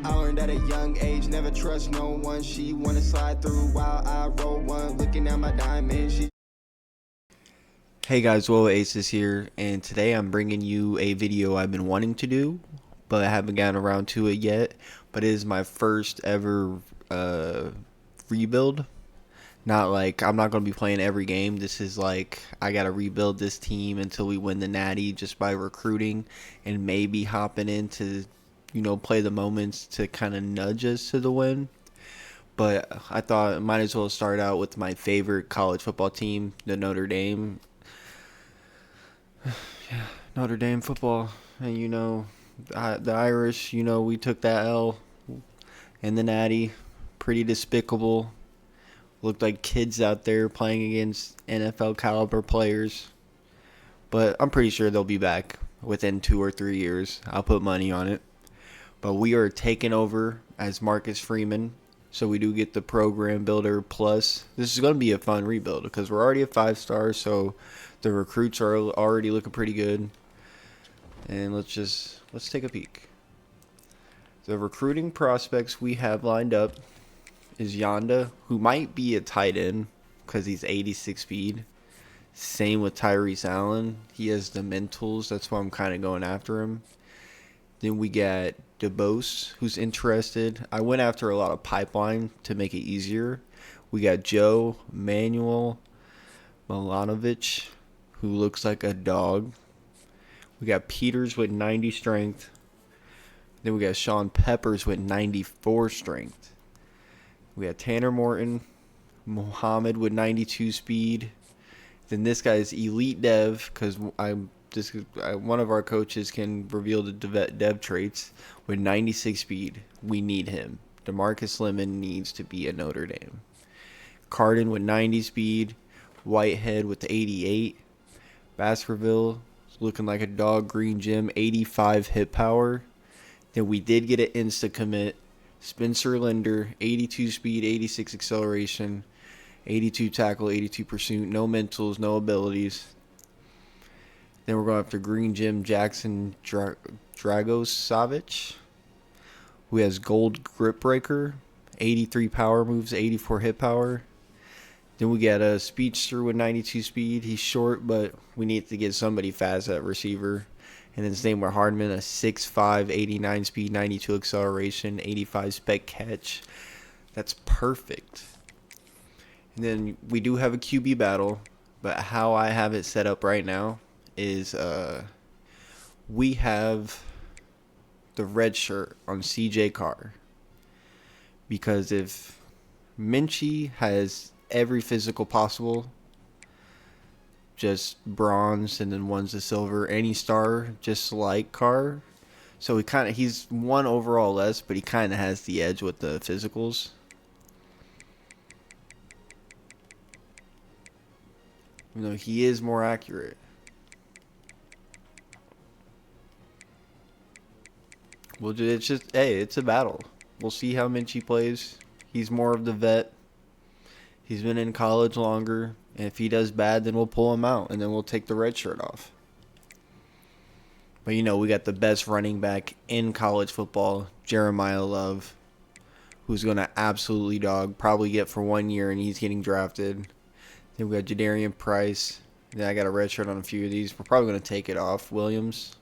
I learned at a young age, never trust no one. She wanna slide through while I roll one, looking at my diamond. Hey guys, Will Aces here, and today I'm bringing you a video I've been wanting to do, but I haven't gotten around to it yet. But it is my first ever rebuild. Not like I'm not going to be playing every game. This is like I got to rebuild this team until we win the Natty just by recruiting and maybe hopping in to, play the moments to kind of nudge us to the win. But I thought I might as well start out with my favorite college football team, the Notre Dame. Yeah, Notre Dame football. And the Irish, we took that L and the Natty. Pretty despicable. Looked like kids out there playing against NFL caliber players. But I'm pretty sure they'll be back within 2 or 3 years. I'll put money on it. But we are taking over as Marcus Freeman. So we do get the Program Builder Plus. This is going to be a fun rebuild because we're already at 5 stars. So the recruits are already looking pretty good. And let's take a peek. The recruiting prospects we have lined up is Yonda, who might be a tight end because he's 86 speed. Same with Tyrese Allen. He has the mentals. That's why I'm kind of going after him. Then we got DeBose, who's interested. I went after a lot of pipeline to make it easier. We got Joe Manuel Milanovic, who looks like a dog. We got Peters with 90 strength. Then we got Sean Peppers with 94 strength. We got Tanner Morton, Muhammad with 92 speed. Then this guy's elite dev because one of our coaches can reveal the dev traits with 96 speed. We need him. DeMarcus Lemon needs to be a Notre Dame. Carden with 90 speed. Whitehead with 88. Baskerville looking like a dog. Green Gym 85 hit power. Then we did get an insta commit. Spencer Linder, 82 speed, 86 acceleration, 82 tackle, 82 pursuit, no mentals, no abilities. Then we're going after Green Gym Jackson Dragosavich, who has gold grip breaker, 83 power moves, 84 hit power. Then we got a speedster with 92 speed. He's short, but we need to get somebody fast at receiver. And then same with Hardman, a 6'5", 89 speed, 92 acceleration, 85 spec catch. That's perfect. And then we do have a QB battle, but how I have it set up right now is we have the red shirt on CJ Carr. Because if Minchie has every physical possible, just bronze, and then one's a silver, any star, just like Carr. So he's one overall less, but he kind of has the edge with the physicals. He is more accurate. It's a battle. We'll see how Minchie plays. He's more of the vet. He's been in college longer. And if he does bad, then we'll pull him out. And then we'll take the red shirt off. But, we got the best running back in college football, Jeremiah Love, who's going to absolutely dog. Probably get for 1 year, and he's getting drafted. Then we got Jadarian Price. Then I got a red shirt on a few of these. We're probably going to take it off. Williams.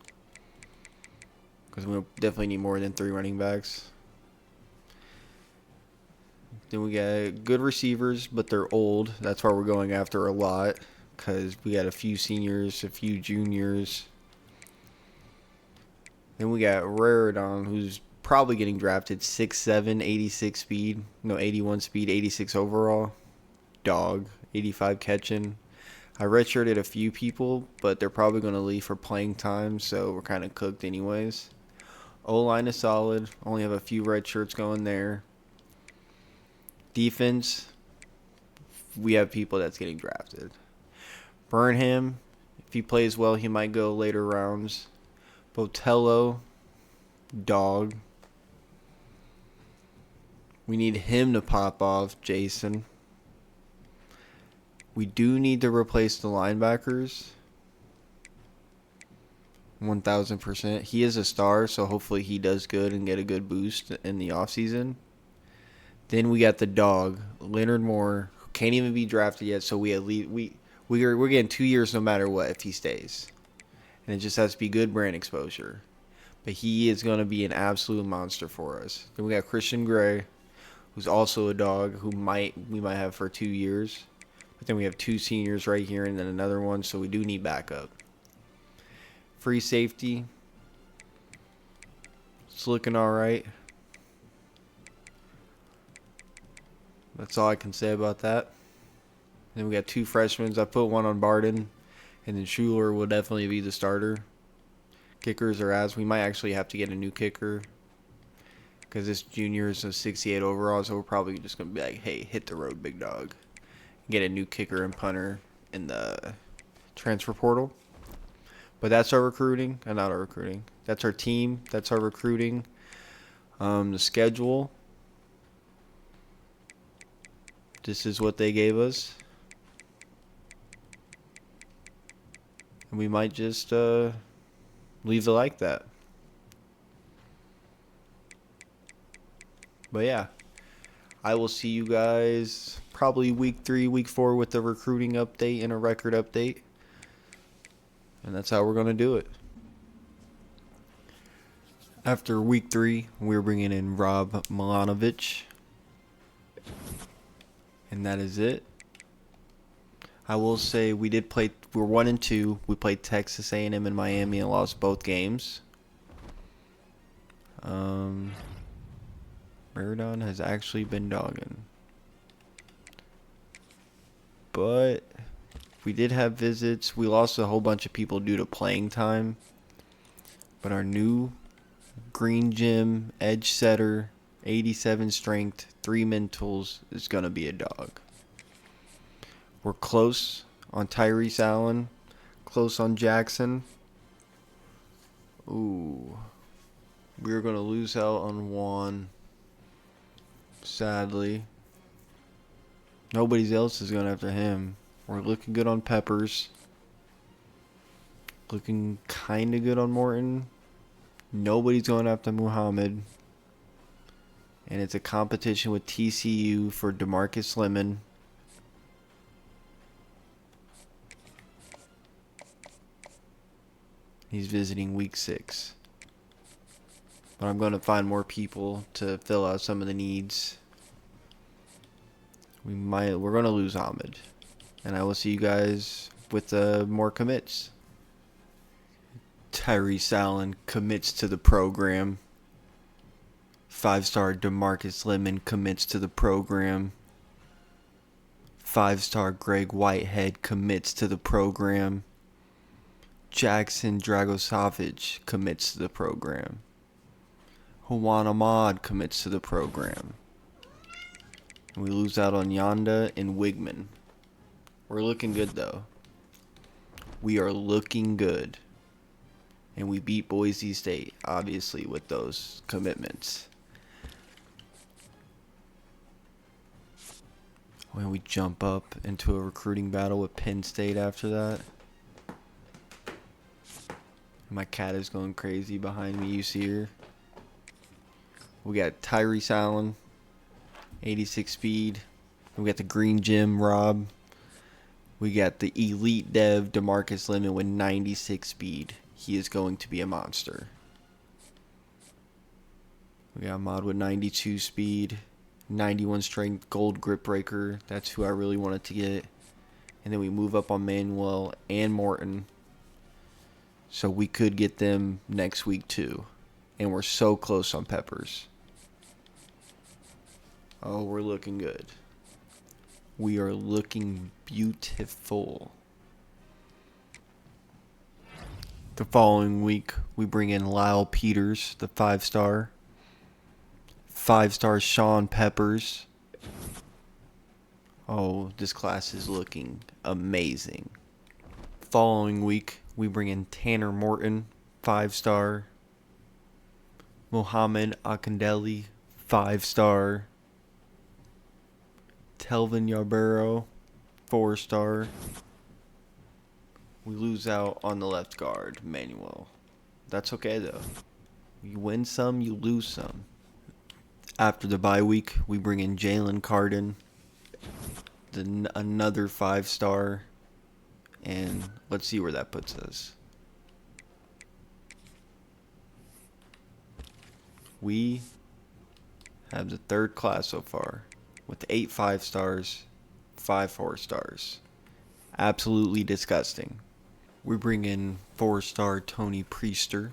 Because we definitely need more than 3 running backs. Then we got good receivers, but they're old. That's why we're going after a lot. Because we got a few seniors, a few juniors. Then we got Raridon, who's probably getting drafted. 6'7", 86 speed. No, 81 speed, 86 overall. Dog, 85 catching. I redshirted a few people, but they're probably going to leave for playing time, so we're kind of cooked anyways. O-line is solid. Only have a few red shirts going there. Defense, we have people that's getting drafted. Burnham, if he plays well, he might go later rounds. Botello, dog. We need him to pop off, Jason. We do need to replace the linebackers. 1000%. He is a star, so hopefully he does good and get a good boost in the offseason. Then we got the dog, Leonard Moore, who can't even be drafted yet, so we're getting 2 years no matter what if he stays. And it just has to be good brand exposure. But he is going to be an absolute monster for us. Then we got Christian Gray, who's also a dog who we might have for 2 years. But then we have 2 seniors right here and then another one, so we do need backup. Free safety. It's looking all right. That's all I can say about that. Then we got 2 freshmen. I put one on Barden, and then Schuler will definitely be the starter. Kickers are as we might actually have to get a new kicker because this junior is a 68 overall, so we're probably just gonna be like, hey, hit the road, big dog. Get a new kicker and punter in the transfer portal. But that's our recruiting. Not our recruiting. That's our team. That's our recruiting. The schedule. This is what they gave us. And we might just leave it like that. But yeah, I will see you guys probably week 3, week 4 with the recruiting update and a record update. And that's how we're going to do it. After week 3, we're bringing in Rob Milanovic. And that is it. I will say we're 1-2. We played Texas A&M and Miami and lost both games. Maradon has actually been dogging. But we did have visits. We lost a whole bunch of people due to playing time. But our new green gym, edge setter, 87 strength, 3 mentals is going to be a dog. We're close on Tyrese Allen. Close on Jackson. Ooh. We're going to lose out on Juan. Sadly. Nobody else is going after him. We're looking good on Peppers. Looking kind of good on Morton. Nobody's going after Muhammad. And it's a competition with TCU for DeMarcus Lemon. He's visiting week 6. But I'm going to find more people to fill out some of the needs. We're going to lose Ahmed. And I will see you guys with more commits. Tyrese Allen commits to the program. 5-star DeMarcus Lemon commits to the program. 5-star Greg Whitehead commits to the program. Jackson Dragosavage commits to the program. Juan Ahmad commits to the program. And we lose out on Yonda and Wigman. We're looking good, though. We are looking good. And we beat Boise State, obviously, with those commitments. When we jump up into a recruiting battle with Penn State after that. My cat is going crazy behind me, you see her. We got Tyrese Allen, 86 speed. We got the Green Gym Rob. We got the Elite Dev DeMarcus Lemon with 96 speed. He is going to be a monster. We got Mod with 92 speed, 91 strength, gold grip breaker. That's who I really wanted to get. And then we move up on Manuel and Morton. So we could get them next week too. And we're so close on Peppers. Oh, we're looking good. We are looking beautiful. The following week, we bring in Lyle Peters, the 5-star. 5-star Sean Peppers. Oh, this class is looking amazing. Following week, we bring in Tanner Morton, 5-star. Mohamed Akindele, 5-star. Telvin Yarborough, 4-star. We lose out on the left guard, Manuel. That's okay though. You win some, you lose some. After the bye week, we bring in Jalen Carden, another 5-star, and let's see where that puts us. We have the third class so far with 8 5-stars, 5 4-stars. Absolutely disgusting. We bring in 4-star Tony Priester.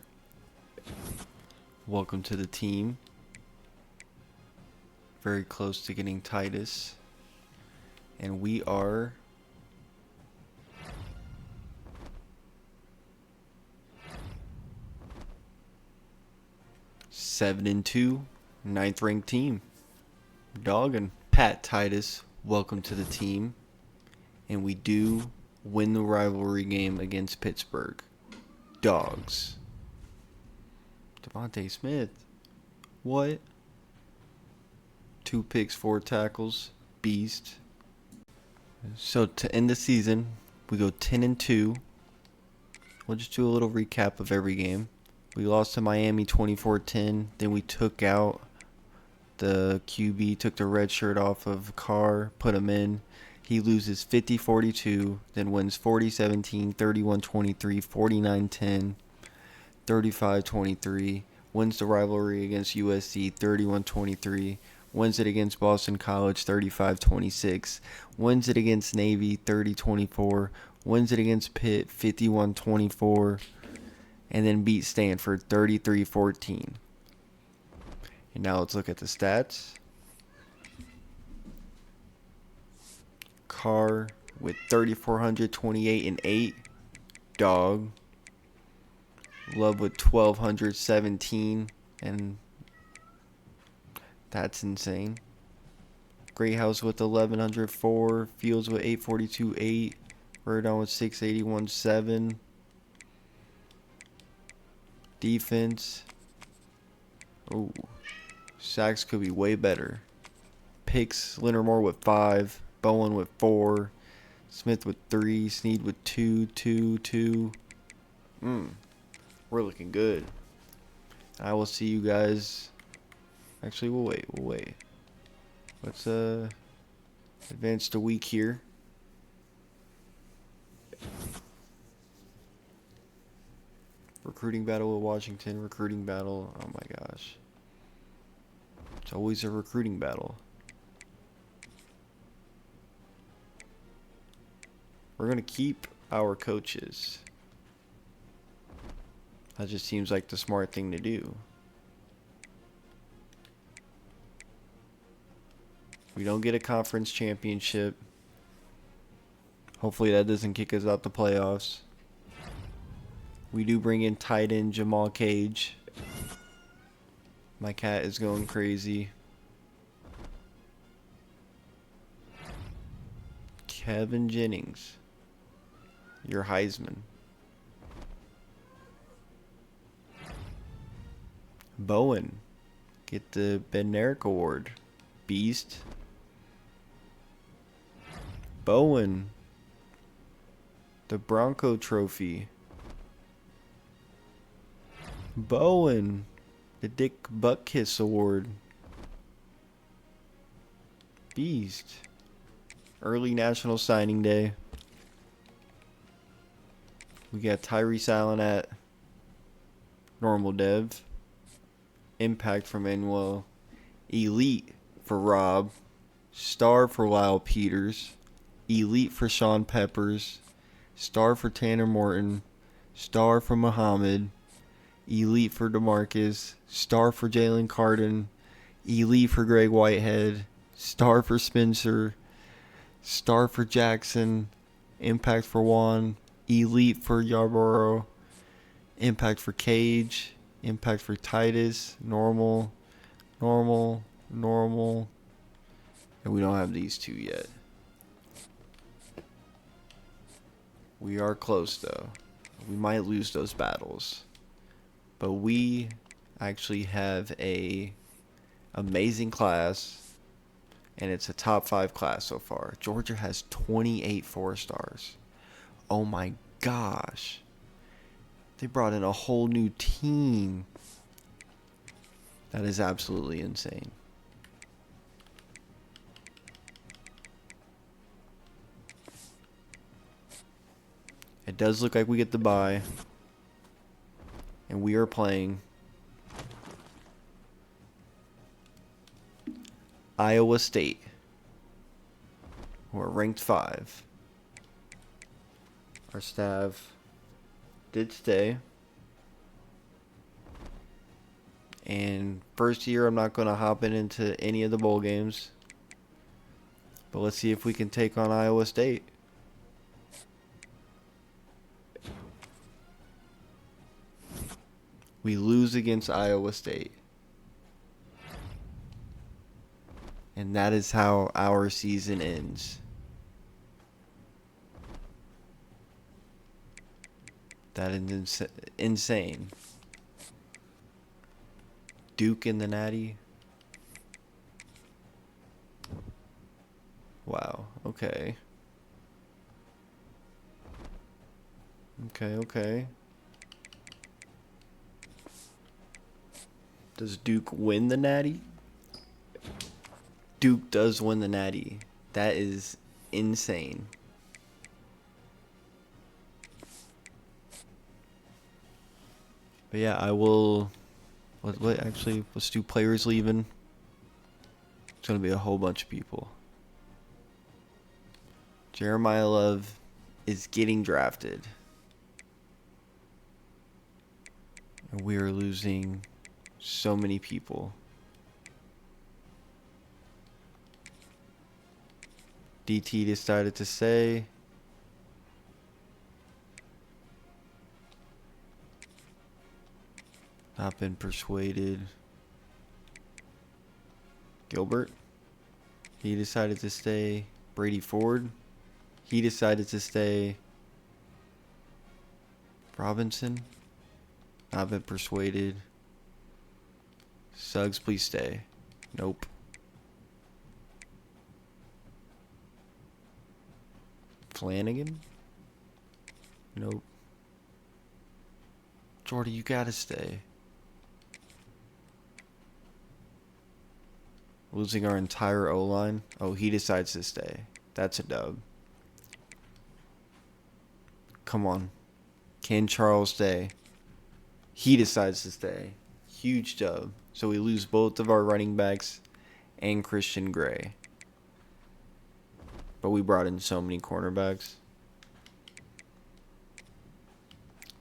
Welcome to the team. Very close to getting Titus. And we are seven and 2, 9th ranked team. Doggin'. Pat Titus, welcome to the team. And we do win the rivalry game against Pittsburgh. Dogs. Devontae Smith. What? 2 picks, 4 tackles. Beast. So to end the season, we go 10 and 2. We'll just do a little recap of every game. We lost to Miami 24-10. Then we took out the QB, took the red shirt off of Carr, put him in. He loses 50-42, then wins 40-17, 31-23, 49-10, 35-23. Wins the rivalry against USC 31-23. Wins it against Boston College 35-26. Wins it against Navy 30-24. Wins it against Pitt 51-24. And then beat Stanford 33-14. And now let's look at the stats. Carr with 3,428 and 8. Dog. Love with 1,217, and that's insane. Greathouse with 1,104. Fields with 842 8. Rodon with 681 7. Defense. Oh, sacks could be way better. Picks. Leonard Moore with 5. Bowen with 4. Smith with 3. Snead with 2, 2, 2. We're looking good. I will see you guys. Actually, we'll wait. Let's advance the week here. Recruiting battle with Washington. Recruiting battle. Oh my gosh. It's always a recruiting battle. We're going to keep our coaches. That just seems like the smart thing to do. We don't get a conference championship. Hopefully that doesn't kick us out the playoffs. We do bring in tight end Jamal Cage. My cat is going crazy. Kevin Jennings. Your Heisman. Bowen. Get the Bednarik Award. Beast. Bowen. The Bronco Trophy. Bowen. The Dick Buttkiss Award. Beast. Early National Signing Day. We got Tyrese Allen at Normal Dev. Impact from Enwell. Elite for Rob. Star for Lyle Peters. Elite for Sean Peppers. Star for Tanner Morton. Star for Muhammad. Elite for DeMarcus. Star for Jalen Carden. Elite for Greg Whitehead. Star for Spencer. Star for Jackson. Impact for Juan. Elite for Yarborough. Impact for Cage. Impact for Titus. Normal. And we don't have these two yet. We are close though. We might lose those battles. But we actually have a amazing class. And it's a top 5 class so far. Georgia has 28 4-stars. Oh my gosh. They brought in a whole new team. That is absolutely insane. It does look like we get the bye. And we are playing Iowa State, who are ranked 5. Our staff did stay. And first year, I'm not going to hop into any of the bowl games. But let's see if we can take on Iowa State. We lose against Iowa State. And that is how our season ends. That is insane. Duke in the Natty. Wow. Okay. Okay. Does Duke win the Natty? Duke does win the Natty. That is insane. But yeah, I will. Actually, let's do players leaving. It's gonna be a whole bunch of people. Jeremiah Love is getting drafted, and we are losing so many people. DT decided to stay. Not been persuaded. Gilbert. He decided to stay. Brady Ford. He decided to stay. Robinson. Not been persuaded. Suggs, please stay. Nope. Flanagan? Nope. Jordy, you gotta stay. Losing our entire O-line. Oh, he decides to stay. That's a dub. Come on. Can Charles stay? He decides to stay. Huge dub. So we lose both of our running backs and Christian Gray. But we brought in so many cornerbacks.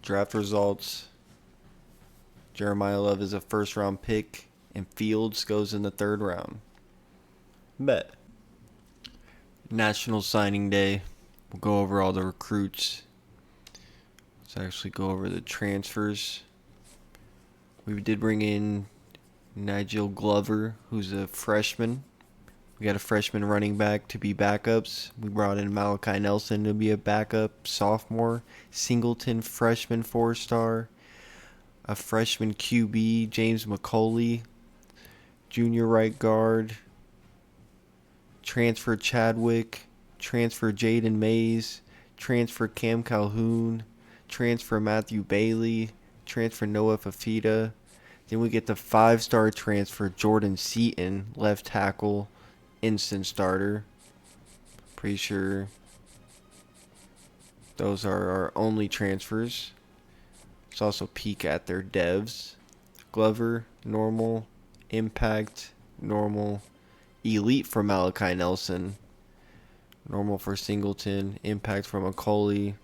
Draft results. Jeremiah Love is a first-round pick, and Fields goes in the 3rd round. Bet. National Signing Day. We'll go over all the recruits. Let's actually go over the transfers. We did bring in Nigel Glover, who's a freshman. We got a freshman running back to be backups. We brought in Malachi Nelson to be a backup sophomore. Singleton, freshman 4-star. A freshman QB, James McCauley. Junior right guard. Transfer Chadwick. Transfer Jaden Mays. Transfer Cam Calhoun. Transfer Matthew Bailey. Transfer Noah Fafita. Then we get the 5-star transfer, Jordan Seaton, left tackle. Instant starter. Pretty sure those are our only transfers. Let's also peek at their devs. Glover, normal. Impact, normal. Elite for Malachi Nelson. Normal for Singleton. Impact for McCauley.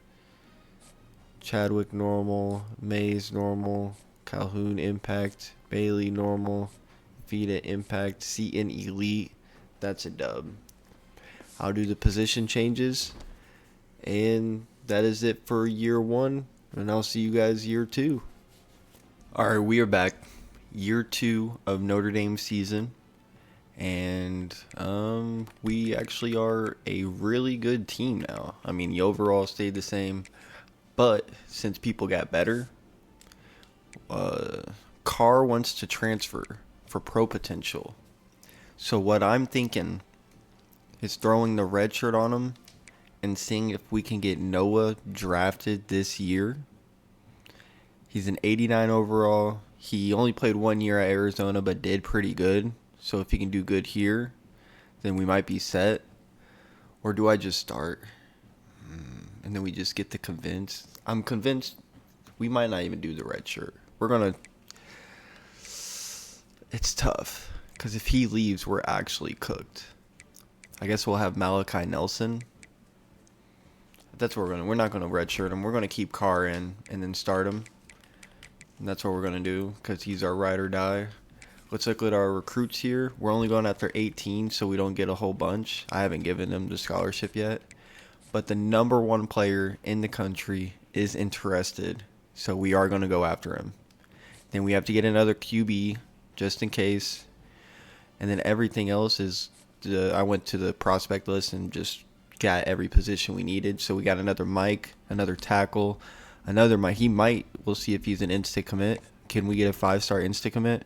Chadwick, normal. Mays, normal. Calhoun, impact. Bailey, normal. Vita, impact. Seaton, elite. That's a dub. I'll do the position changes. And that is it for year 1. And I'll see you guys year 2. Alright, we are back. Year 2 of Notre Dame season. And we actually are a really good team now. I mean, the overall stayed the same. But since people got better, Carr wants to transfer for pro potential. So what I'm thinking is throwing the red shirt on him and seeing if we can get Noah drafted this year. He's an 89 overall. He only played 1 year at Arizona, but did pretty good. So if he can do good here, then we might be set. Or do I just start? And then we just get to convince. I'm convinced we might not even do the red shirt. We're going to. It's tough. Because if he leaves, we're actually cooked. I guess we'll have Malachi Nelson. That's what we're not going to redshirt him. We're going to keep Carr in and then start him. And that's what we're going to do because he's our ride or die. Let's look at our recruits here. We're only going after 18, so we don't get a whole bunch. I haven't given them the scholarship yet. But the number one player in the country is interested, so we are going to go after him. Then we have to get another QB just in case. And then everything else is I went to the prospect list and just got every position we needed. So we got another Mike, another tackle, another Mike. We'll see if he's an insta commit. Can we get a 5-star insta commit?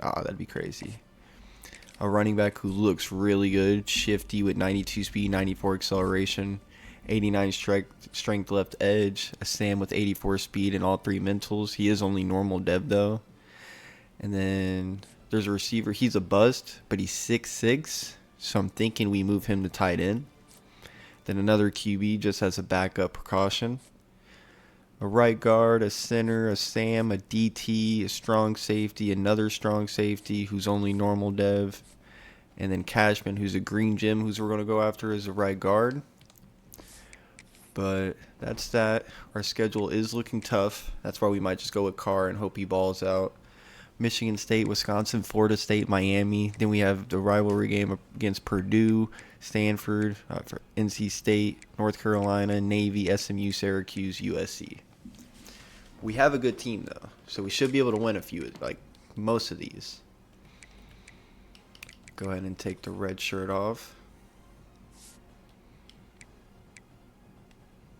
Oh, that'd be crazy. A running back who looks really good, shifty with 92 speed, 94 acceleration, 89 strength left edge, a Sam with 84 speed and all 3 mentals. He is only normal dev though. And then there's a receiver. He's a bust, but he's 6'6", so I'm thinking we move him to tight end. Then another QB just as a backup precaution. A right guard, a center, a Sam, a DT, a strong safety, another strong safety who's only normal dev. And then Cashman, who's a green gem, who's we're going to go after as a right guard. But that's that. Our schedule is looking tough. That's why we might just go with Carr and hope he balls out. Michigan State, Wisconsin, Florida State, Miami. Then we have the rivalry game against Purdue, Stanford, NC State, North Carolina, Navy, SMU, Syracuse, USC. We have a good team, though, so we should be able to win a few, like most of these. Go ahead and take the red shirt off.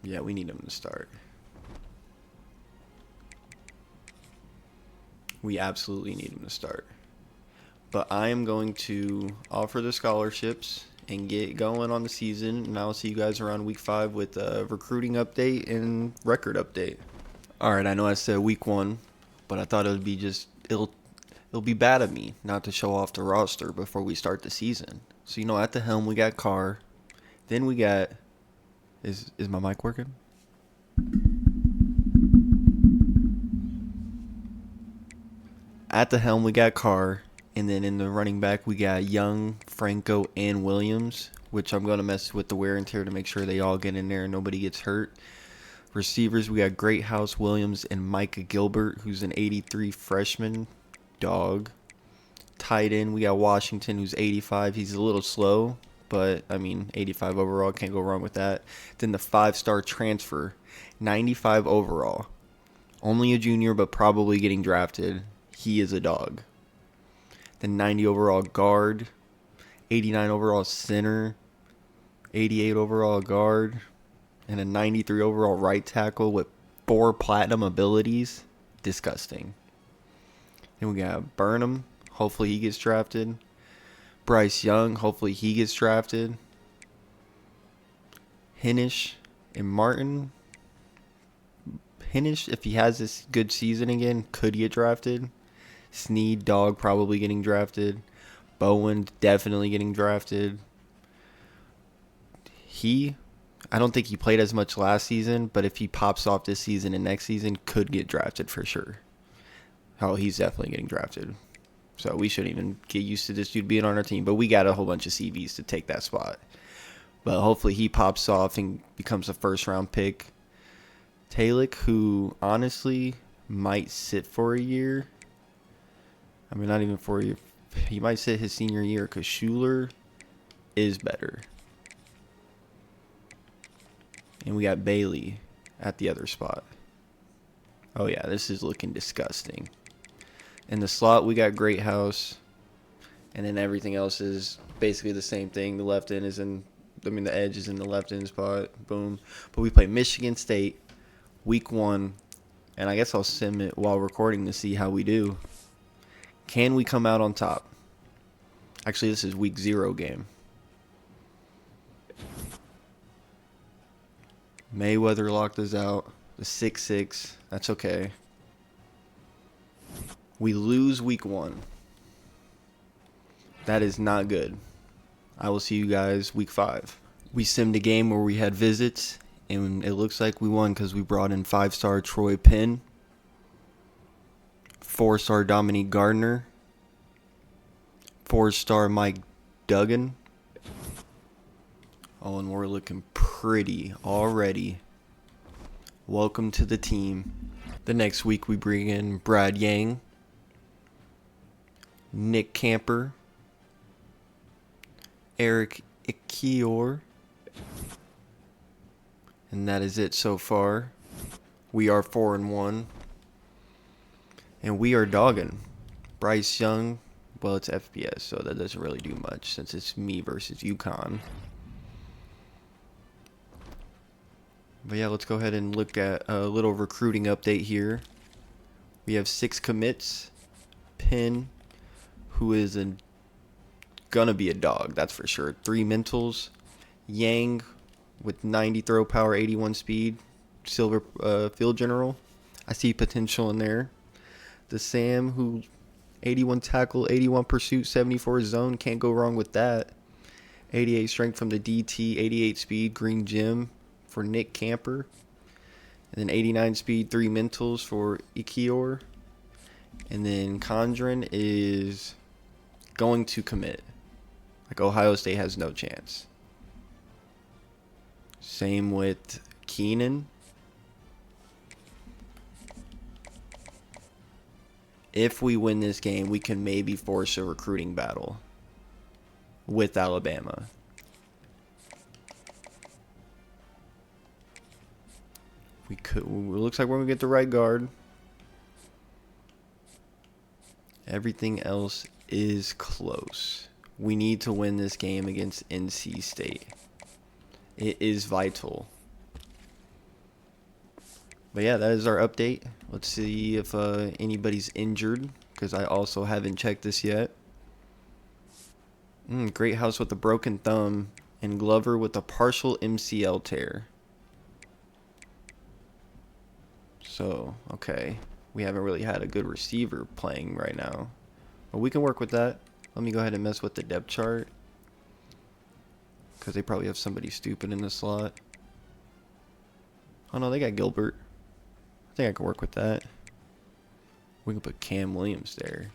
Yeah, we need him to start. We absolutely need him to start. But I am going to offer the scholarships and get going on the season. And I'll see you guys around week 5 with a recruiting update and record update. All right, I know I said week 1, but I thought it would be it'll be bad of me not to show off the roster before we start the season. So, at the helm we got Carr. Then we got is my mic working? At the helm, we got Carr. And then in the running back, we got Young, Franco, and Williams, which I'm going to mess with the wear and tear to make sure they all get in there and nobody gets hurt. Receivers, we got Greathouse, Williams, and Micah Gilbert, who's an 83 freshman dog. Tight end, we got Washington, who's 85. He's a little slow, but, 85 overall. Can't go wrong with that. Then the 5-star transfer, 95 overall. Only a junior, but probably getting drafted. He is a dog. The 90 overall guard, 89 overall center, 88 overall guard, and a 93 overall right tackle with 4 platinum abilities. Disgusting. Then we got Burnham. Hopefully he gets drafted. Bryce Young. Hopefully he gets drafted. Hinish and Martin. Hinish, if he has this good season again, could get drafted. Snead, dog, probably getting drafted. Bowen, definitely getting drafted. I don't think he played as much last season, but if he pops off this season and next season, could get drafted for sure. Oh, he's definitely getting drafted. So we shouldn't even get used to this dude being on our team, but we got a whole bunch of CVs to take that spot. But hopefully he pops off and becomes a first-round pick. Talick, who honestly might sit for a year. Not even for a year. He might sit his senior year because Schuler is better. And we got Bailey at the other spot. Oh, yeah, this is looking disgusting. In the slot, we got Greathouse. And then everything else is basically the same thing. The left end is the edge is in the left end spot. Boom. But we play Michigan State week 1. And I guess I'll sim it while recording to see how we do. Can we come out on top? Actually, this is week 0 game. Mayweather locked us out. The 6-6. That's okay. We lose week 1. That is not good. I will see you guys week 5. We simmed a game where we had visits, and it looks like we won because we brought in 5-star Troy Penn, 4-star Dominique Gardner, 4-star Mike Duggan. Oh, and we're looking pretty already. Welcome to the team. The next week we bring in Brad Yang, Nick Camper, Eric Ikior, and that is it so far. We are 4-1, and we are dogging. Bryce Young, well, it's FBS, so that doesn't really do much since it's me versus UConn. But yeah, let's go ahead and look at a little recruiting update here. We have 6 commits. Penn, who is gonna be a dog, that's for sure. 3 mentals. Yang with 90 throw power, 81 speed, silver field general. I see potential in there. The Sam, who 81 tackle, 81 pursuit, 74 zone, can't go wrong with that. 88 strength from the DT, 88 speed, green gem for Nick Camper. And then 89 speed, 3 mentals for Ikior. And then Condren is going to commit. Like, Ohio State has no chance. Same with Keenan. If we win this game, we can maybe force a recruiting battle with Alabama. We could. It looks like we're gonna get the right guard. Everything else is close. We need to win this game against NC State. It is vital. But yeah, that is our update. Let's see if anybody's injured, because I also haven't checked this yet. Great House with a broken thumb, and Glover with a partial MCL tear. So, okay. We haven't really had a good receiver playing right now. But we can work with that. Let me go ahead and mess with the depth chart, because they probably have somebody stupid in the slot. Oh no, they got Gilbert. I think I can work with that. We can put Cam Williams there.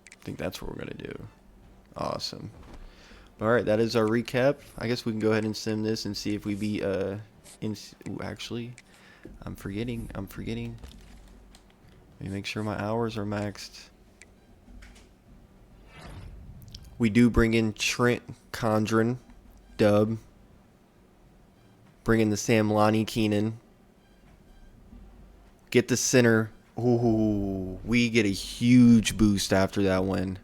I think that's what we're going to do. Awesome. Alright, that is our recap. I guess we can go ahead and sim this and see if we beat actually, I'm forgetting. Let me make sure my hours are maxed. We do bring in Trent Condren, dub. Bring in the Sam Lonnie Keenan. Get the center. Ooh, we get a huge boost after that win.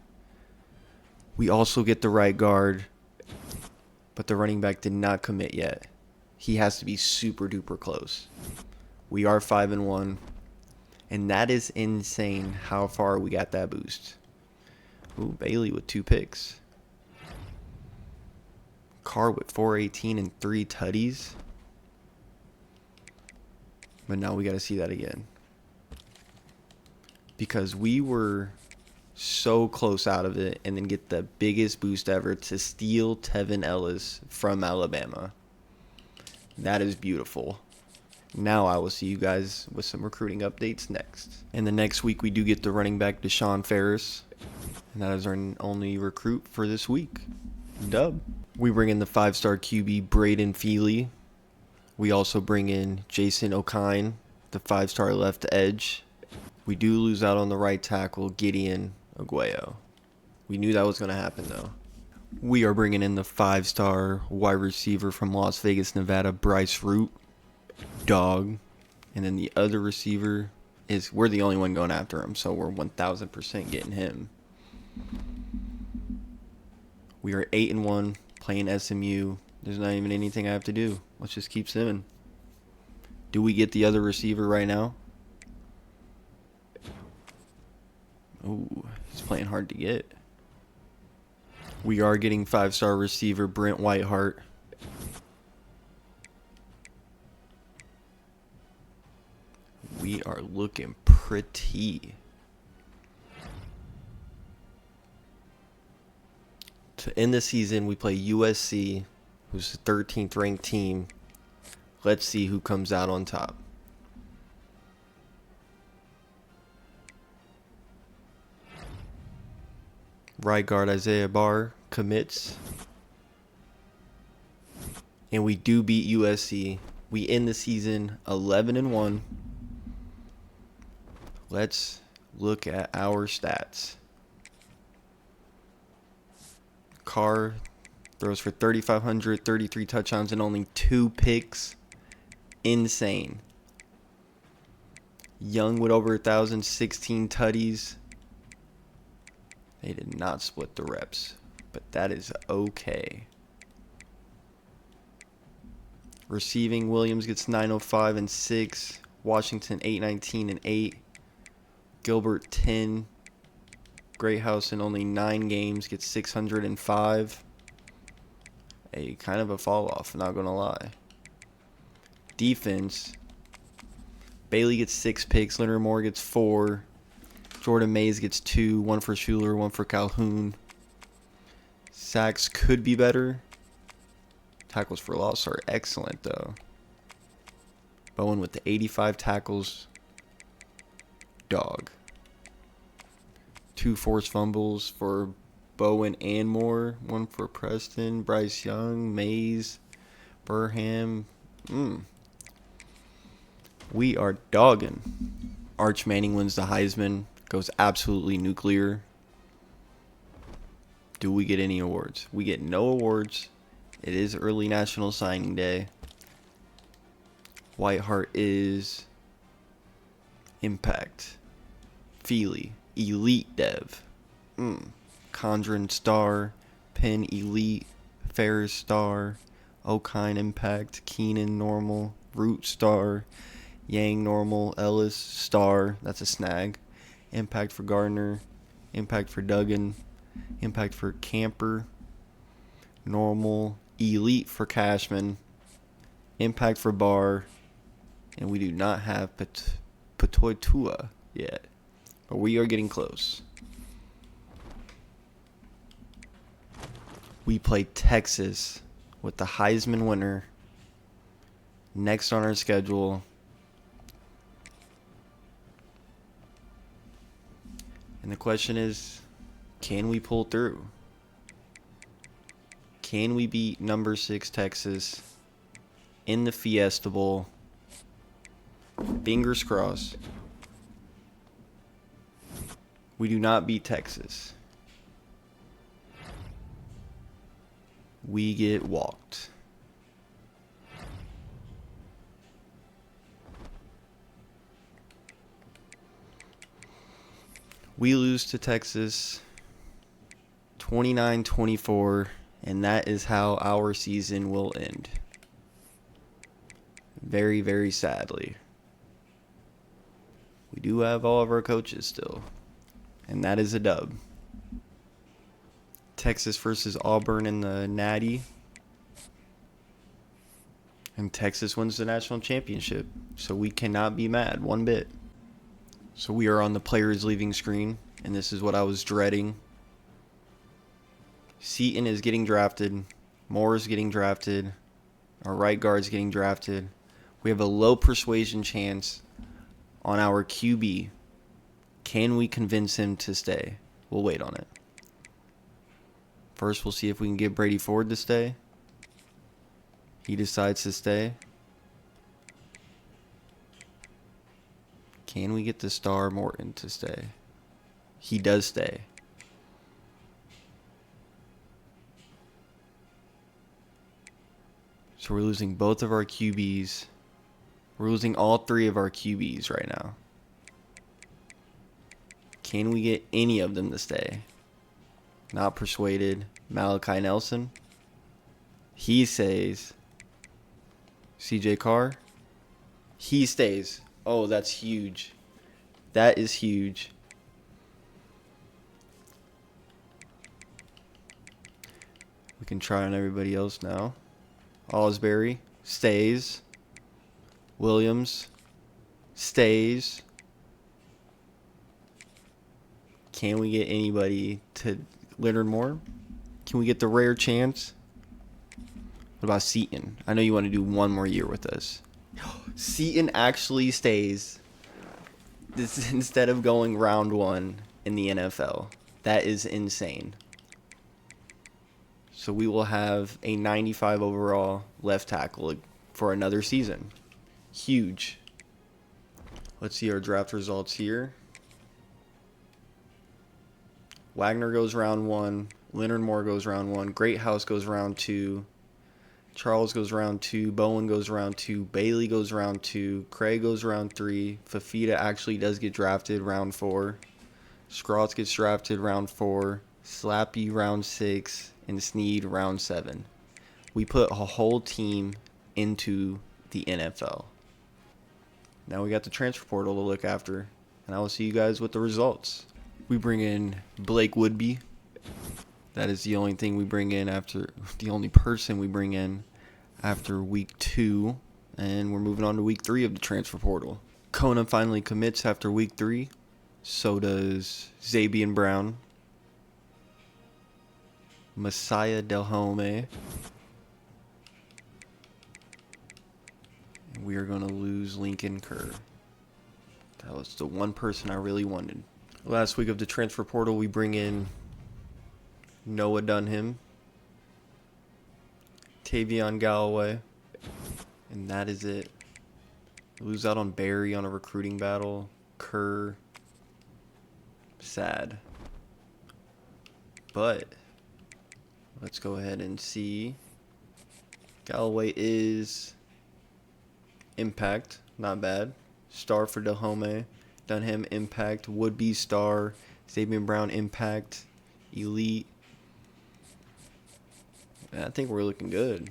We also get the right guard, but the running back did not commit yet. He has to be super duper close. We are 5-1, and that is insane how far we got that boost. Ooh, Bailey with 2 picks. Carr with 418 and 3 tutties. But now we got to see that again, because we were so close out of it, and then get the biggest boost ever to steal Tevin Ellis from Alabama. That is beautiful. Now I will see you guys with some recruiting updates next. And the next week we do get the running back Deshaun Ferris, and that is our only recruit for this week. Dub. We bring in the 5-star QB Braden Feely. We also bring in Jason O'Kine, the 5-star left edge. We do lose out on the right tackle Gideon Aguayo. We knew that was going to happen though. We are bringing in the 5-star wide receiver from Las Vegas, Nevada, Bryce Root. Dog. And then the other receiver is, we're the only one going after him, so we're 1000% getting him. We are 8-1, playing SMU. There's not even anything I have to do. Let's just keep simming. Do we get the other receiver right now? Ooh, he's playing hard to get. We are getting 5-star receiver Brent Whiteheart. are looking pretty. To end the season, we play USC, who's the 13th ranked team. Let's see who comes out on top. Right guard Isaiah Barr commits. And we do beat USC. We end the season 11-1. Let's look at our stats. Carr throws for 3,500, 33 touchdowns, and only 2 picks. Insane. Young with over 1,000, 16 tutties. They did not split the reps, but that is okay. Receiving, Williams gets 905 and 6. Washington 819 and 8. Gilbert 10. Greathouse in only 9 games gets 605. A kind of a fall off, not gonna lie. Defense, Bailey gets 6 picks. Leonard Moore gets 4. Jordan Mays gets 2. 1 for Schuler, 1 for Calhoun. Sacks could be better. Tackles for loss are excellent, though. Bowen with the 85 tackles. Dog. 2 forced fumbles for Bowen and Moore. 1 for Preston, Bryce Young, Mays, Burham. We are dogging. Arch Manning wins the Heisman. Goes absolutely nuclear. Do we get any awards? We get no awards. It is early National Signing Day. Whiteheart is Impact. Feely, Elite Dev. Condren Star. Penn Elite. Ferris Star. Okine Impact. Keenan Normal. Root Star. Yang Normal. Ellis Star. That's a snag. Impact for Gardner. Impact for Duggan. Impact for Camper. Normal. Elite for Cashman. Impact for Barr. And we do not have Patoitua yet. But we are getting close. We play Texas with the Heisman winner next on our schedule. And the question is, can we pull through? Can we beat number 6 Texas in the Fiesta Bowl? Fingers crossed. We do not beat Texas. We get walked. We lose to Texas 29-24, and that is how our season will end. Very, very sadly. We do have all of our coaches still, and that is a dub. Texas versus Auburn in the Natty. And Texas wins the national championship, so we cannot be mad one bit. So we are on the players leaving screen, and this is what I was dreading. Seaton is getting drafted. Moore is getting drafted. Our right guard is getting drafted. We have a low persuasion chance on our QB. Can we convince him to stay? We'll wait on it. First, we'll see if we can get Brady Ford to stay. He decides to stay. Can we get the star Morton to stay? He does stay. So we're losing both of our QBs. We're losing all 3 of our QBs right now. Can we get any of them to stay? Not persuaded. Malachi Nelson. He stays. CJ Carr. He stays. Oh, that's huge. That is huge. We can try on everybody else now. Osbury stays. Williams stays. Can we get anybody to Leonard Moore? Can we get the rare chance? What about Seaton? I know you want to do one more year with us. Seaton actually stays. This instead of going round 1 in the NFL. That is insane. So we will have a 95 overall left tackle for another season. Huge. Let's see our draft results here. Wagner goes round 1. Leonard Moore goes round 1. Greathouse goes round 2. Charles goes round 2. Bowen goes round 2. Bailey goes round 2. Craig goes round 3. Fafita actually does get drafted round 4. Scrotts gets drafted round 4. Slappy round 6. And Sneed round 7. We put a whole team into the NFL. Now we got the transfer portal to look after. And I will see you guys with the results. We bring in Blake Woodby. That is the only thing we bring in after, the only person we bring in after week 2. And we're moving on to week 3 of the transfer portal. Kona finally commits after week 3. So does Zabian Brown. Messiah Delhome. And we are going to lose Lincoln Kerr. That was the one person I really wanted. Last week of the transfer portal, we bring in Noah Dunham, Tavion Galloway, and that is it. Lose out on Barry on a recruiting battle. Kerr, sad. But let's go ahead and see. Galloway is impact, not bad. Star for Delhome. Dunham impact. Would-be star. Zabian Brown impact. Elite. I think we're looking good.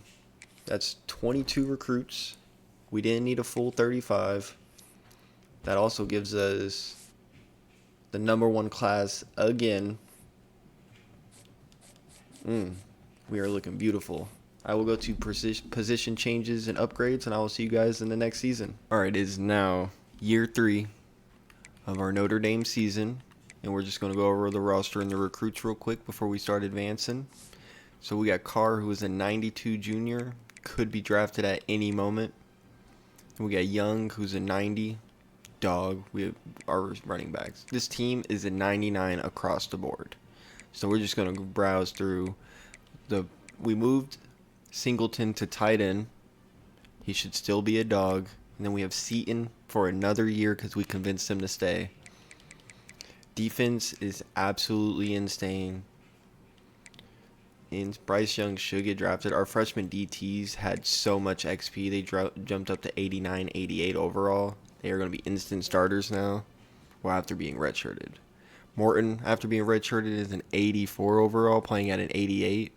That's 22 recruits. We didn't need a full 35. That also gives us the number 1 class again. We are looking beautiful. I will go to position changes and upgrades, and I will see you guys in the next season. All right, it is now year 3 of our Notre Dame season, and we're just going to go over the roster and the recruits real quick before we start advancing. So we got Carr, who is a 92 junior, could be drafted at any moment. And we got Young, who's a 90 dog. We have our running backs. This team is a 99 across the board. So we're just going to browse through we moved Singleton to tight end. He should still be a dog. And then we have Seaton for another year because we convinced him to stay. Defense is absolutely insane. And Bryce Young should get drafted. Our freshman DTs had so much XP. They jumped up to 89, 88 overall. They are going to be instant starters now. Well, after being redshirted. Morton, after being redshirted, is an 84 overall, playing at an 88.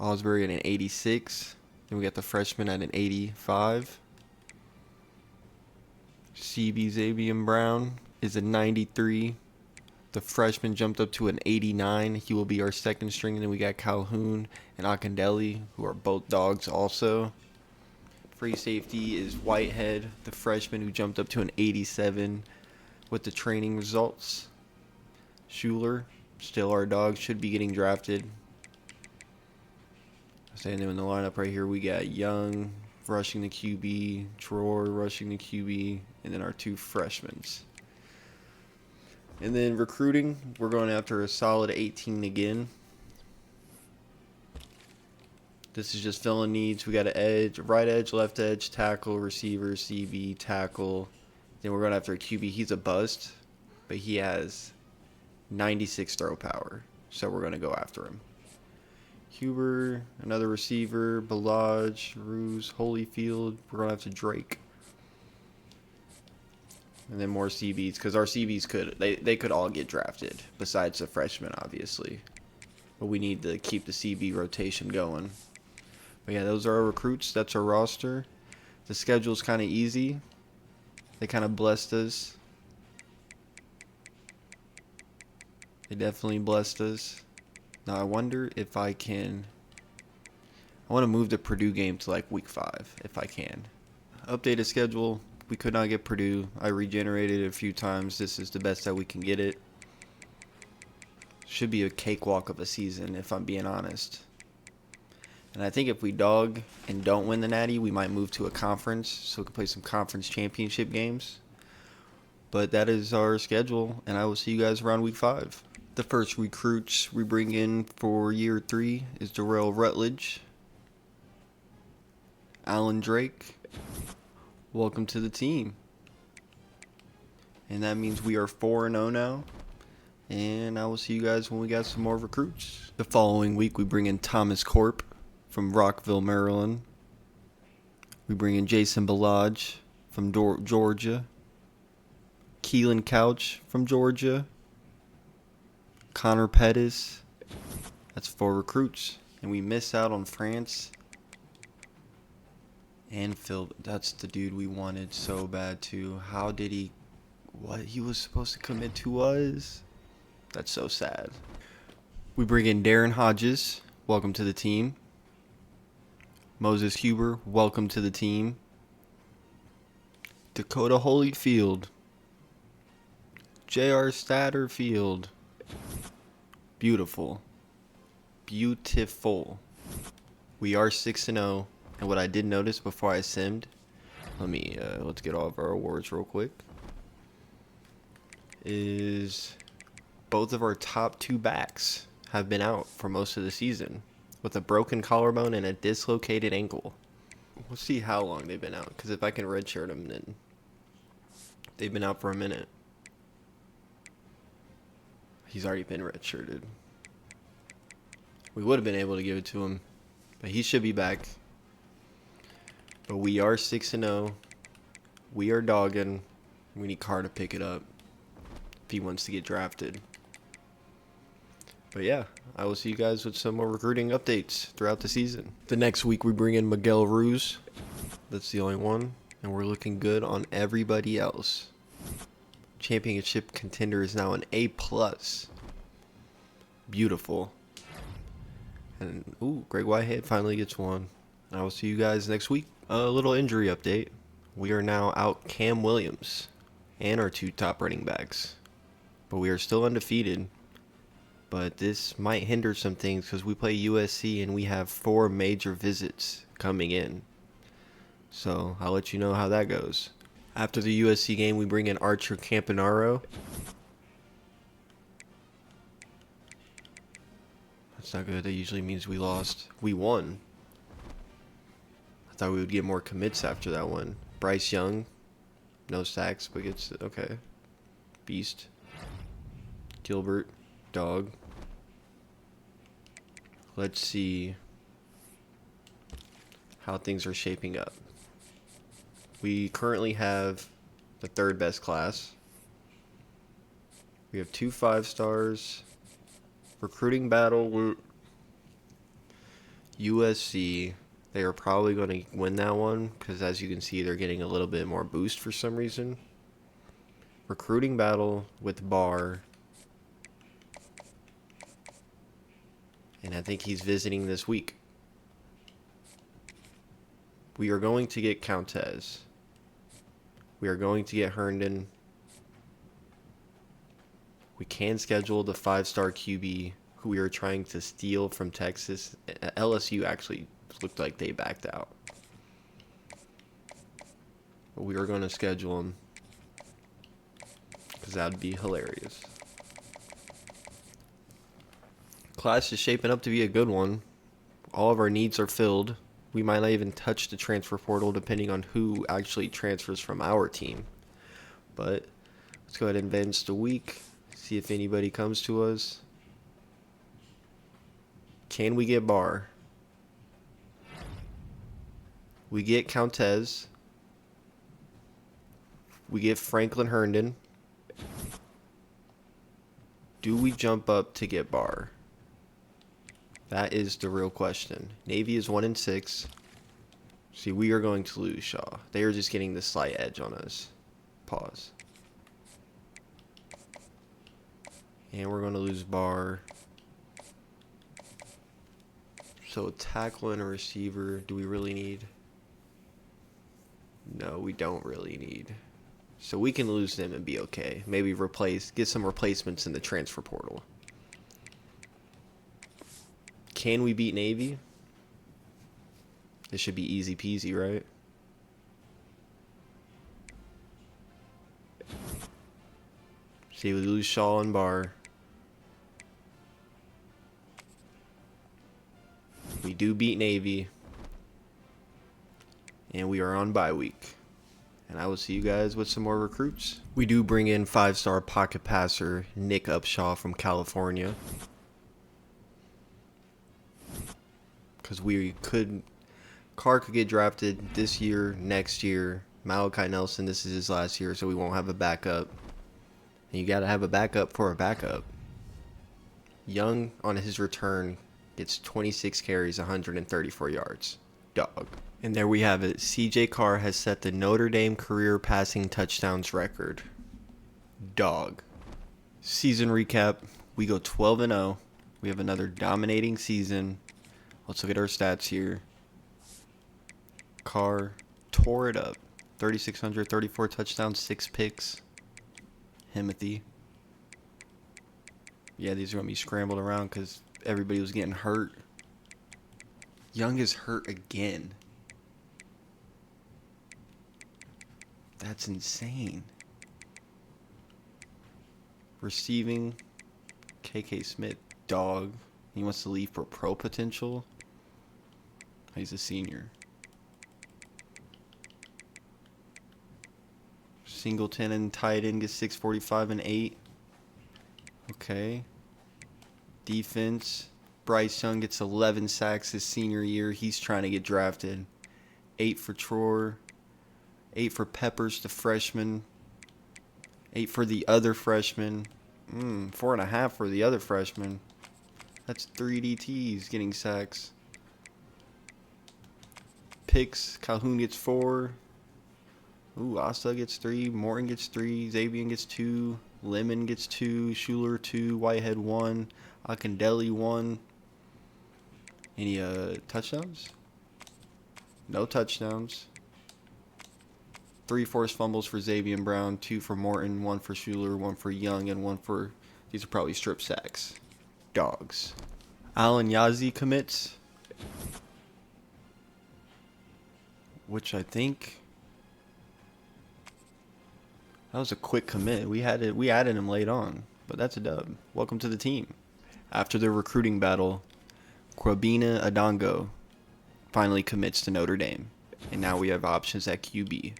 Osbury at an 86. Then we got the freshman at an 85. CB Zabian Brown is a 93. The freshman jumped up to an 89. He will be our second string. And then we got Calhoun and Akindele, who are both dogs also. Free safety is Whitehead, the freshman who jumped up to an 87 with the training results. Schuler, still our dog, should be getting drafted. Standing in the lineup right here, we got Young rushing the QB, Troy rushing the QB, and then our 2 freshmen. And then recruiting, we're going after a solid 18 again. This is just filling needs. We got an edge, right edge, left edge, tackle, receiver, CB, tackle. Then we're going after a QB. He's a bust, but he has 96 throw power, so we're going to go after him. Huber, another receiver, Balaj, Ruse, Holyfield. We're going after Drake. And then more CBs, because our CBs they could all get drafted, besides the freshmen, obviously. But we need to keep the CB rotation going. But yeah, those are our recruits. That's our roster. The schedule's kind of easy. They kind of blessed us. They definitely blessed us. Now I wonder if I can. I want to move the Purdue game to like week 5, if I can. Updated schedule. We could not get Purdue. I regenerated it a few times. This is the best that we can get it. Should be a cakewalk of a season, if I'm being honest. And I think if we dog and don't win the Natty, we might move to a conference so we can play some conference championship games. But that is our schedule, and I will see you guys around week 5. The first recruits we bring in for year 3 is Darrell Rutledge. Alan Drake, welcome to the team. And that means we are 4-0 now. And I will see you guys when we got some more recruits. The following week, we bring in Thomas Corp from Rockville, Maryland. We bring in Jason Balaj from Georgia. Keelan Couch from Georgia. Connor Pettis. That's 4 recruits. And we miss out on France and Phil. That's the dude we wanted so bad too. How did he... What he was supposed to commit to us? That's so sad. We bring in Darren Hodges. Welcome to the team. Moses Huber. Welcome to the team. Dakota Holyfield. J.R. Statterfield. Beautiful. Beautiful. We are 6-0. And what I did notice before I simmed, let's get all of our awards real quick, is both of our top 2 backs have been out for most of the season with a broken collarbone and a dislocated ankle. We'll see how long they've been out, because if I can redshirt them, then they've been out for a minute. He's already been redshirted. We would have been able to give it to him, but he should be back. But we are 6-0. We are dogging. We need Carr to pick it up if he wants to get drafted. But yeah, I will see you guys with some more recruiting updates throughout the season. The next week we bring in Miguel Ruz. That's the only one. And we're looking good on everybody else. Championship contender is now an A+. Beautiful. And, Greg Whitehead finally gets one. I will see you guys next week. A little injury update. We are now out Cam Williams and our 2 top running backs. But we are still undefeated. But this might hinder some things because we play USC and we have 4 major visits coming in. So I'll let you know how that goes. After the USC game, we bring in Archer Campanaro. That's not good. That usually means we lost. We won. I thought we would get more commits after that one. Bryce Young. No sacks, but gets... Okay. Beast. Gilbert. Dog. Let's see how things are shaping up. We currently have the 3rd best class. We have 2 5-stars. Recruiting battle with USC. They are probably going to win that one because, as you can see, they're getting a little bit more boost for some reason. Recruiting battle with Barr. And I think he's visiting this week. We are going to get Countez. We are going to get Herndon. We can schedule the 5-star QB who we are trying to steal from Texas. LSU actually looked like they backed out. But we are going to schedule him because that would be hilarious. Class is shaping up to be a good one. All of our needs are filled. We might not even touch the transfer portal depending on who actually transfers from our team. But let's go ahead and advance the week. See if anybody comes to us. Can we get Barr? We get Countez. We get Franklin Herndon. Do we jump up to get Barr? That is the real question. Navy is 1-6. See, we are going to lose Shaw. They are just getting the slight edge on us. Pause. And we're going to lose Barr. So tackle and a receiver. Do we really need? No, we don't really need. So we can lose them and be okay. Maybe get some replacements in the transfer portal. Can we beat Navy? It should be easy peasy, right? See, we lose Shaw and Barr. We do beat Navy. And we are on bye week. And I will see you guys with some more recruits. We do bring in 5-star pocket passer Nick Upshaw from California. Because Carr could get drafted this year, next year. Malachi Nelson, this is his last year, so we won't have a backup. And you got to have a backup for a backup. Young, on his return, gets 26 carries, 134 yards. Dog. And there we have it. CJ Carr has set the Notre Dame career passing touchdowns record. Dog. Season recap. We go 12-0. We have another dominating season. Let's look at our stats here. Carr tore it up. 3,634 touchdowns, 6 picks. Himothy. Yeah, these are going to be scrambled around because everybody was getting hurt. Young is hurt again. That's insane. Receiving. KK Smith, dog. He wants to leave for pro potential. He's a senior. Singleton and tight end gets 645 and 8. Okay. Defense. Bryce Young gets 11 sacks his senior year. He's trying to get drafted. 8 for Troy. 8 for Peppers, the freshman. 8 for the other freshman. 4.5 for the other freshman. That's 3 DTs getting sacks. Picks. Calhoun gets 4. Asta gets 3. Morton gets 3. Xavier gets 2. Lemon gets 2. Schuler 2. Whitehead 1. Akindele 1. Any touchdowns? No touchdowns. 3 forced fumbles for Xavier Brown. 2 for Morton. 1 for Schuler. 1 for Young. And 1 for... These are probably strip sacks. Dogs. Alan Yazzie commits. Which I think... That was a quick commit. We added him late on. But that's a dub. Welcome to the team. After the recruiting battle, Kwabena Adongo finally commits to Notre Dame. And now we have options at QB.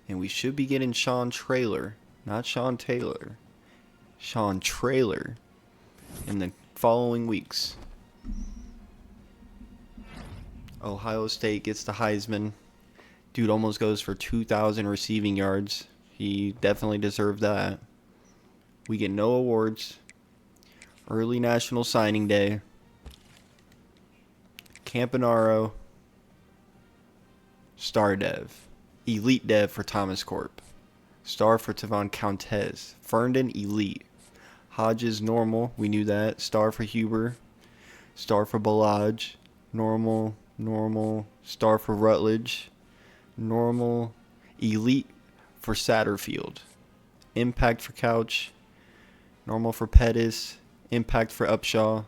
And we should be getting Sean Traylor. Not Sean Taylor. Sean Traylor. In the following weeks. Ohio State gets the Heisman. Dude almost goes for 2,000 receiving yards. He definitely deserved that. We get no awards. Early National Signing Day. Campanaro. Star Dev. Elite Dev for Thomas Corp. Star for Tavon Countez. Ferndon Elite. Hodges Normal. We knew that. Star for Huber. Star for Balaj. Normal. Star for Rutledge. Normal. Elite for Satterfield. Impact for Couch. Normal for Pettis. Impact for Upshaw.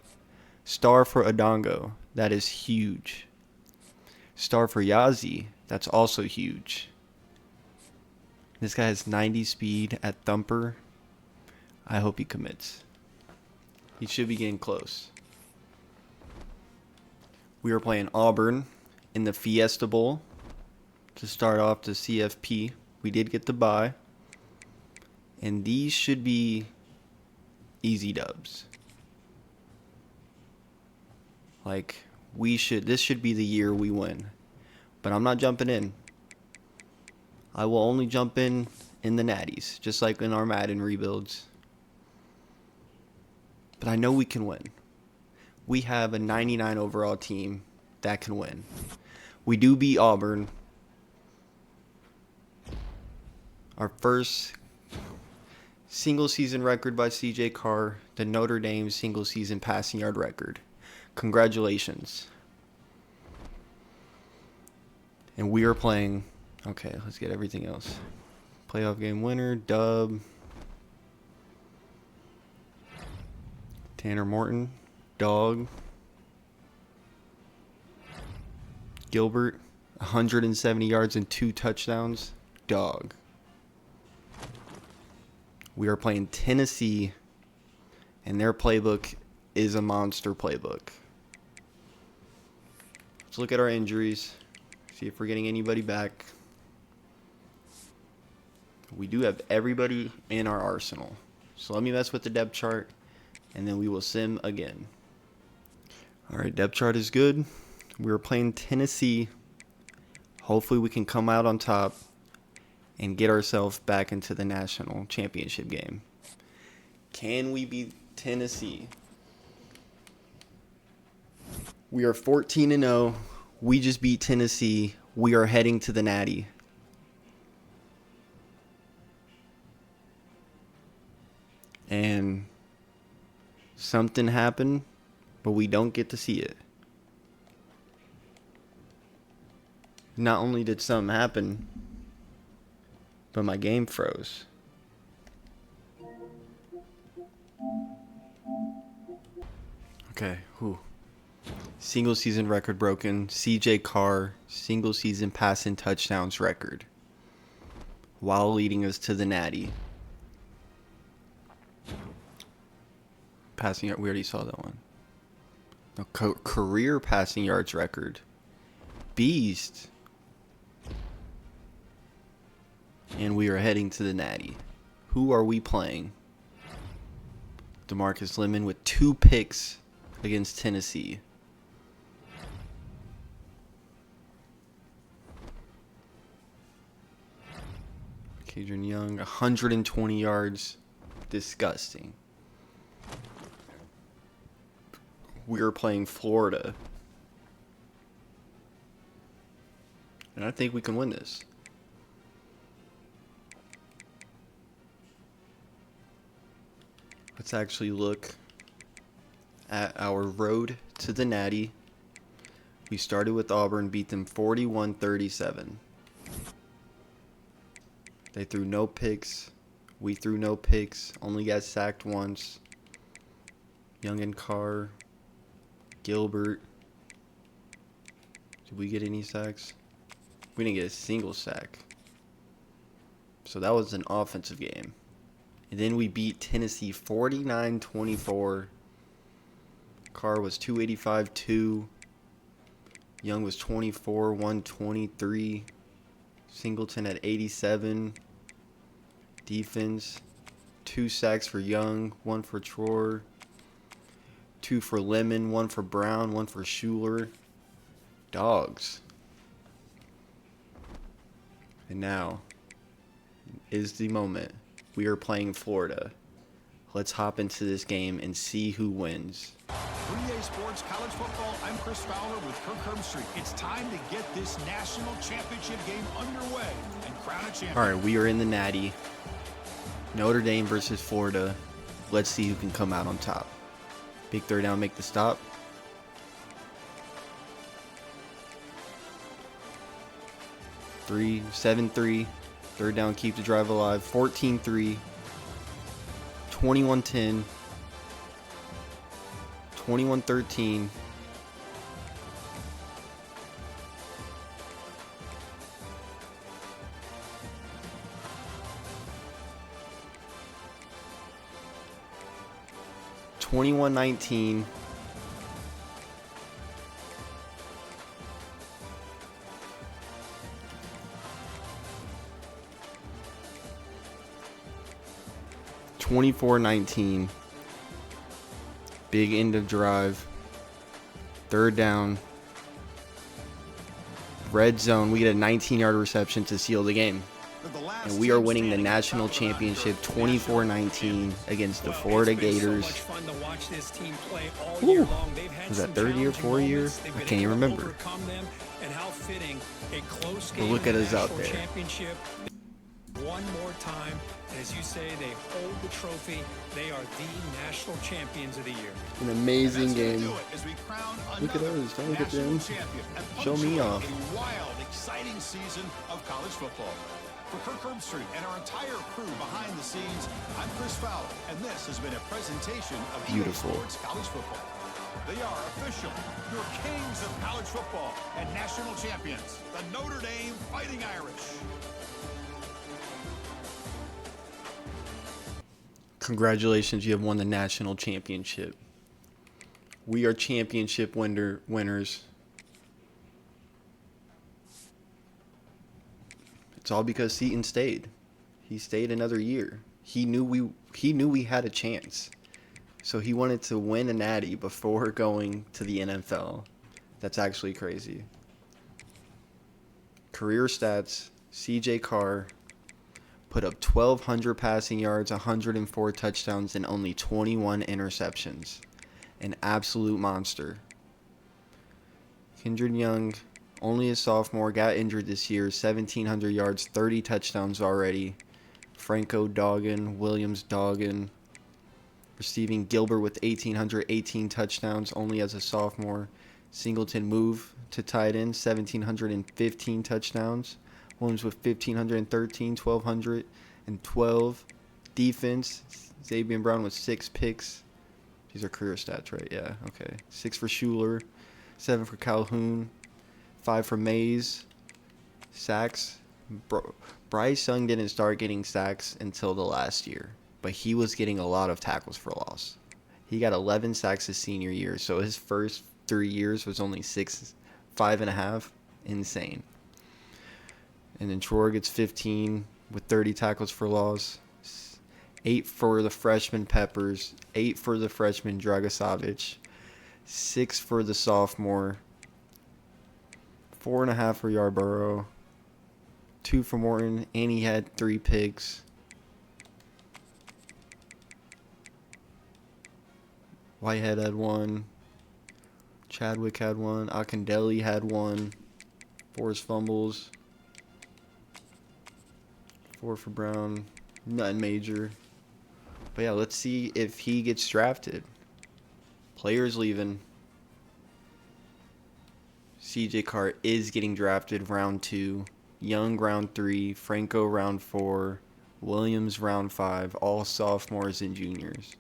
Star for Adongo. That is huge. Star for Yazzie. That's also huge. This guy has 90 speed at Thumper. I hope he commits. He should be getting close. We are playing Auburn in the Fiesta Bowl to start off the CFP. We did get the bye. And these should be easy dubs. This should be the year we win. But I'm not jumping in. I will only jump in the Natties, just like in our Madden rebuilds. But I know we can win. We have a 99 overall team that can win. We do beat Auburn. Our first single season record by CJ Carr, the Notre Dame single season passing yard record. Congratulations. And we are playing Okay, let's get everything else. Playoff game winner, dub. Tanner Morton, dog. Gilbert, 170 yards and 2 touchdowns, dog. We are playing Tennessee, and their playbook is a monster playbook. Let's look at our injuries, see if we're getting anybody back. We do have everybody in our arsenal. So let me mess with the depth chart, and then we will sim again. All right, depth chart is good. We're playing Tennessee. Hopefully we can come out on top and get ourselves back into the national championship game. Can we beat Tennessee? We are 14-0. We just beat Tennessee. We are heading to the Natty. And something happened, but we don't get to see it. Not only did something happen, but my game froze. Okay, single season record broken. CJ Carr, single season passing touchdowns record, while leading us to the Natty. Passing yard, we already saw that one. No, career passing yards record, beast. And we are heading to the Natty. Who are we playing? DeMarcus Lemon with 2 picks against Tennessee. Kadrian Young, 120 yards. Disgusting. We are playing Florida. And I think we can win this. Let's actually look at our road to the Natty. We started with Auburn, beat them 41-37. They threw no picks. We threw no picks. Only got sacked once. Young and Carr. Gilbert. Did we get any sacks? We didn't get a single sack. So that was an offensive game. And then we beat Tennessee 49-24. Carr was 285-2. Young was 24-123. Singleton at 87. Defense, 2 sacks for Young, 1 for Troyer, 2 for Lemon, 1 for Brown, 1 for Schuler. Dogs. And now is the moment. We are playing Florida. Let's hop into this game and see who wins. 3A Sports College Football, I'm Chris Fowler with Kirk Herbstreit. It's time to get this national championship game underway and crown a champion. All right, we are in the Natty. Notre Dame versus Florida. Let's see who can come out on top. Big third down, make the stop. Three, 7-3. Third down, keep the drive alive. 14-3. 21-10. 21-13. $21-19. $24-19. Big end of drive. Third down. Red zone. We get a 19-yard reception to seal the game. And we are winning the national championship 24-19 against the Florida Gators. Ooh. Was that third year, 4th year? I can't even remember. But look at us out there. one more time. And as you say, they hold the trophy. They are the national champions of the year. An amazing game. Look at those. Don't look at them. Show me off. A wild, exciting season of college football. For Kirk Herbstreit and our entire crew behind the scenes, I'm Chris Fowler, and this has been a presentation of Beautiful. Sports College Football. They are official, your kings of college football and national champions, the Notre Dame Fighting Irish. Congratulations, you have won the national championship. We are championship winners. It's all because Seton stayed. He stayed another year. He knew we had a chance. So he wanted to win a Natty before going to the NFL. That's actually crazy. Career stats, CJ Carr put up 1,200 passing yards, 104 touchdowns, and only 21 interceptions. An absolute monster. Kendrick Young, only a sophomore, got injured this year. 1,700 yards, 30 touchdowns already. Franco dogging, Williams dogging. Receiving Gilbert with 1,818 touchdowns, only as a sophomore. Singleton moved to tight end, 1,715 touchdowns. Williams with 1,513, 1,212. Defense, Xavier Brown with 6 picks. These are career stats, right? Yeah, okay. 6 for Schuler, 7 for Calhoun, 5 for Mays. Sacks. Bryce Young didn't start getting sacks until the last year, but he was getting a lot of tackles for loss. He got 11 sacks his senior year, so his first 3 years was only 5.5. Insane. And then Troy gets 15 with 30 tackles for loss. 8 for the freshman Peppers. 8 for the freshman Dragosavic. 6 for the sophomore. 4.5 for Yarborough. 2 for Morton, and he had 3 picks. Whitehead had 1. Chadwick had 1. Akindele had 1. 4 fumbles. 4 for Brown. Nothing major. But yeah, let's see if he gets drafted. Players leaving. CJ Carr is getting drafted round 2. Young round 3. Franco round 4. Williams round 5. All sophomores and juniors.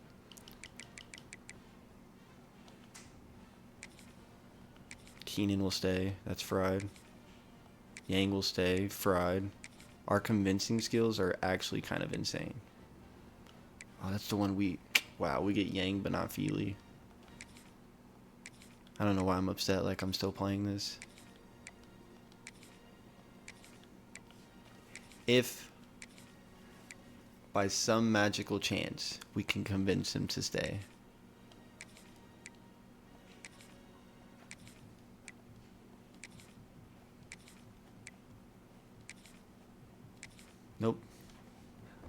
Keenan will stay. That's fried. Yang will stay. Fried. Our convincing skills are actually kind of insane. Oh, that's the one we get Yang but not Feely. I don't know why I'm upset like I'm still playing this. If by some magical chance we can convince him to stay. Nope.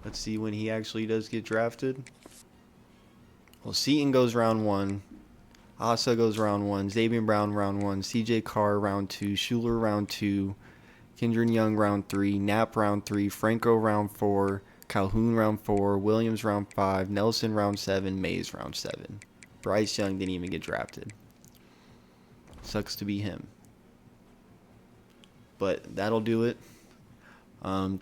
Let's see when he actually does get drafted. Well, Seton goes round 1. Asa goes round 1. Xavier Brown round 1. CJ Carr round 2. Schuler round 2. Kendrick Young round 3. Knapp round 3. Franco round 4. Calhoun round 4. Williams round 5. Nelson round 7. Mays round 7. Bryce Young didn't even get drafted. Sucks to be him. But that'll do it.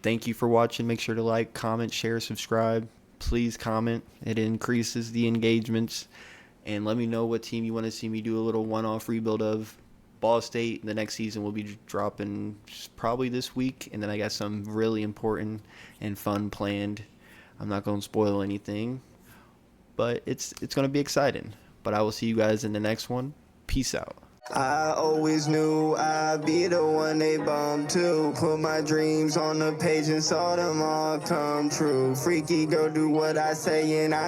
Thank you for watching. Make sure to like, comment, share, subscribe. Please comment. It increases the engagements. And let me know what team you want to see me do a little one-off rebuild of. Ball State, the next season will be dropping probably this week. And then I got some really important and fun planned. I'm not going to spoil anything. But it's going to be exciting. But I will see you guys in the next one. Peace out. I always knew I'd be the one they bum to. Put my dreams on the page and saw them all come true. Freaky girl, do what I say and I